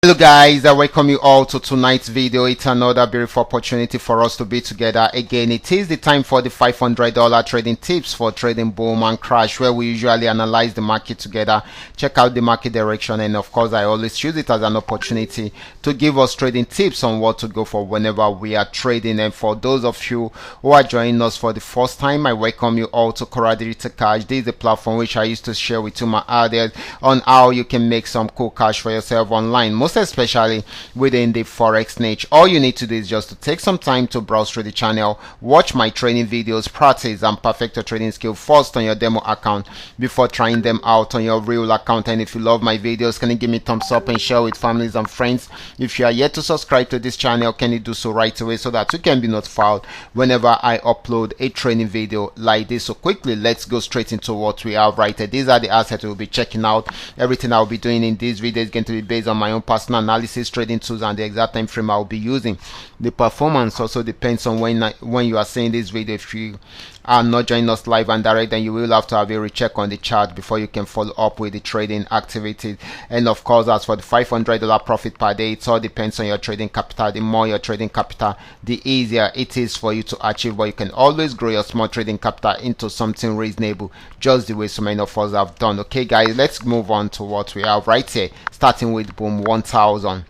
Hello guys, I welcome you all to tonight's video. It's another beautiful opportunity for us to be together again. It is the time for the $500 trading tips for trading boom and crash, where we usually analyze the market together, check out the market direction, and of course I always use it as an opportunity to give us trading tips on what to go for whenever we are trading. And for those of you who are joining us for the first time, I welcome you all to Qora Digital Cash. This is the platform which I used to share with you my ideas on how you can make some cool cash for yourself online, most especially within the forex niche. All you need to do is just to take some time to browse through the channel, watch my training videos, practice and perfect your trading skill first on your demo account before trying them out on your real account. And if you love my videos, can you give me a thumbs up and share with families and friends? If you are yet to subscribe to this channel, can you do so right away so that you can be notified whenever I upload a training video like this? So quickly, let's go straight into what we have right here. These are the assets we'll be checking out. Everything I'll be doing in this video is going to be based on my own personal analysis, trading tools, and the exact time frame I'll be using. The performance also depends on when you are seeing this video. If you are not joining us live and direct, then you will have to have a recheck on the chart before you can follow up with the trading activities. And of course, as for the $500 profit per day, it all depends on your trading capital. The more your trading capital, the easier it is for you to achieve, but you can always grow your small trading capital into something reasonable, just the way so many of us have done. Okay guys, let's move on to what we have right here, starting with boom 1000.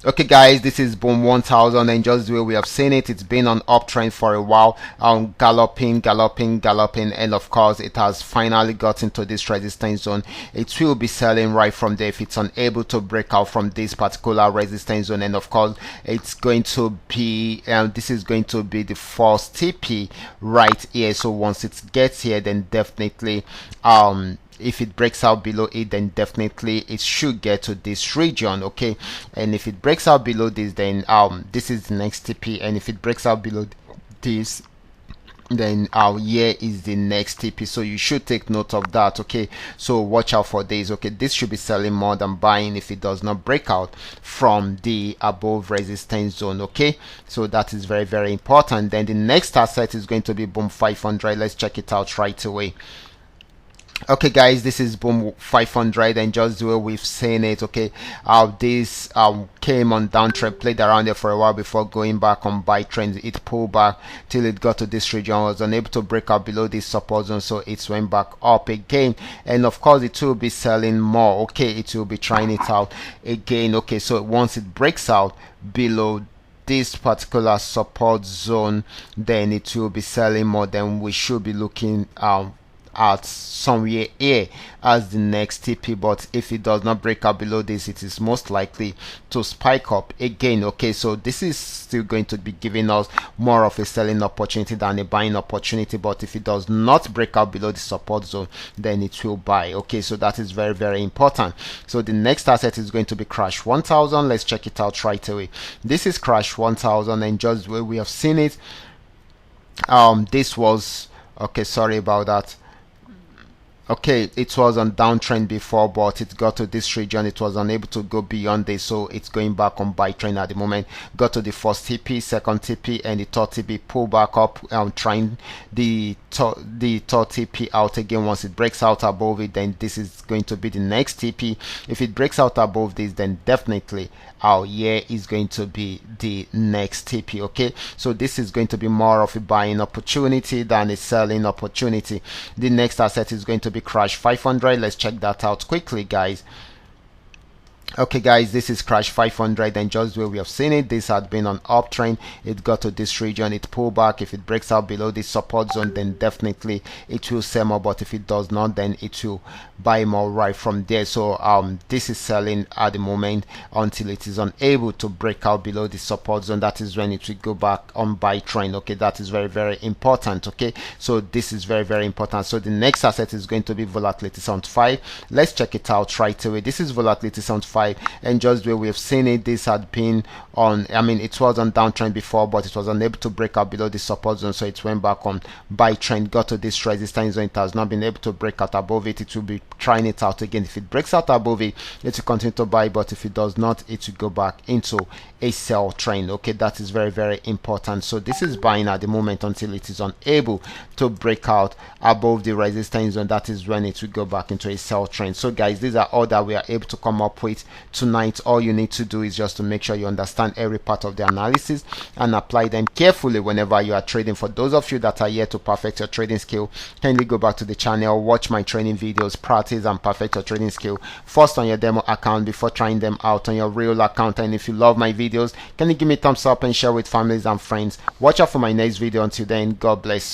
Okay guys, this is boom 1000, and just the way we have seen it, it's been on uptrend for a while, galloping, and of course it has finally got into this resistance zone. It will be selling right from there if it's unable to break out from this particular resistance zone. And of course it's going to be this is going to be the first TP right here. So once it gets here, then definitely if it breaks out below it, then definitely it should get to this region. Okay, and if it breaks out below this, then this is the next TP, and if it breaks out below this, then here is the next TP. So you should take note of that. Okay, so watch out for this. Okay, this should be selling more than buying if it does not break out from the above resistance zone. Okay, so that is very, very important. Then the next asset is going to be boom 500. Let's check it out right away. Okay guys, this is boom 500, and just the way we've seen it. Okay, this came on downtrend, played around there for a while before going back on buy trend. It pulled back till it got to this region, was unable to break out below this support zone, so it went back up again, and of course it will be selling more. Okay, it will be trying it out again. Okay, so once it breaks out below this particular support zone, then it will be selling more. Then we should be looking at somewhere here as the next TP, but if it does not break out below this, it is most likely to spike up again. Okay, so this is still going to be giving us more of a selling opportunity than a buying opportunity, but if it does not break out below the support zone, then it will buy. Okay, so that is very, very important. So the next asset is going to be crash 1000. Let's check it out right away. This is crash 1000, and just the way we have seen it, this was okay, sorry about that. Okay, it was on downtrend before, but it got to this region. It was unable to go beyond this, so it's going back on buy trend at the moment. Got to the first TP, second TP, and the third TP, pull back up, trying the third TP out again. Once it breaks out above it, then this is going to be the next TP. If it breaks out above this, then definitely our year is going to be the next TP. Okay, so this is going to be more of a buying opportunity than a selling opportunity. The next asset is going to be crash 500. Let's check that out quickly guys. Okay guys, this is crash 500, and just the way we have seen it, this had been on uptrend. It got to this region, it pulled back. If it breaks out below this support zone, then definitely it will sell more, but if it does not, then it will buy more right from there. So this is selling at the moment until it is unable to break out below the support zone. That is when it will go back on buy trend. Okay, that is very, very important. Okay, so this is very, very important. So the next asset is going to be volatility 75. Let's check it out right away. This is volatility 75. 5, and just the way we've seen it, this had been on, I mean, it was on downtrend before, but it was unable to break out below the support zone, so it went back on buy trend, got to this resistance zone. It has not been able to break out above it. It will be trying it out again. If it breaks out above it, it will continue to buy, but if it does not, it will go back into a sell trend. Okay, that is very, very important. So this is buying at the moment until it is unable to break out above the resistance zone. That is when it will go back into a sell trend. So guys, these are all that we are able to come up with tonight. All you need to do is just to make sure you understand every part of the analysis and apply them carefully whenever you are trading. For those of you that are here to perfect your trading skill, kindly go back to the channel, watch my training videos, practice and perfect your trading skill first on your demo account before trying them out on your real account. And if you love my videos, can you give me a thumbs up and share with families and friends? Watch out for my next video. Until then, God bless you.